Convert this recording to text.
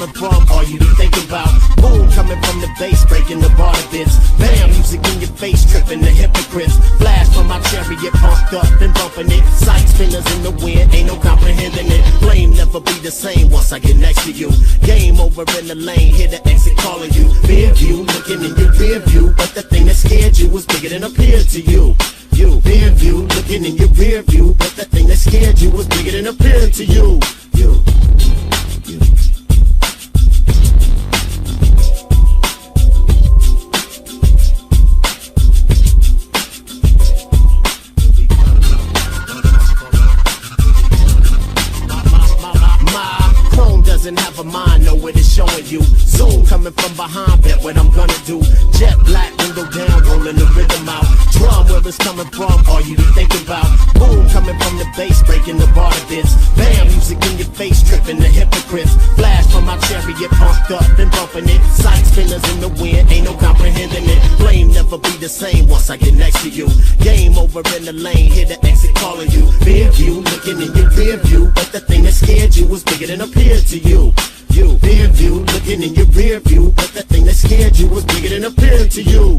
coming from? All you be thinking about? Boom, coming from the bass, breaking the bar bits. Bam, music in your face, tripping the hypocrites. Flash from my chariot, pumped up and bumping it. Sight spinners in the wind, ain't no comprehending it. Flame never be the same once I get next to you. Game over in the lane, hear the exit calling you. Rear view, looking in your rear view, but the thing that scared you was bigger than appeared to you. Rear view, looking in your rear view, but the thing that scared you was bigger than appeared to you. Doesn't have a mind, know what it's showing you. Zoom coming from behind, bet what I'm gonna do. Jet black, window down, rolling the rhythm out. Drum, where it's coming from, all you be thinking about. Boom, coming from the bass, breaking the bar bits. Bam, music in your face, tripping the hypocrites. Flash from my chariot, pumped up and bumping it. Sight spinners in the wind, ain't no comprehending it. Flame never be the same once I get next to you. Game over in the lane, hear the exit calling you. Rear view, looking in your rear view, but the thing that scared you was bigger than appeared to you. Rear view, looking in your rear view, but the thing that scared you was bigger than appeared to you.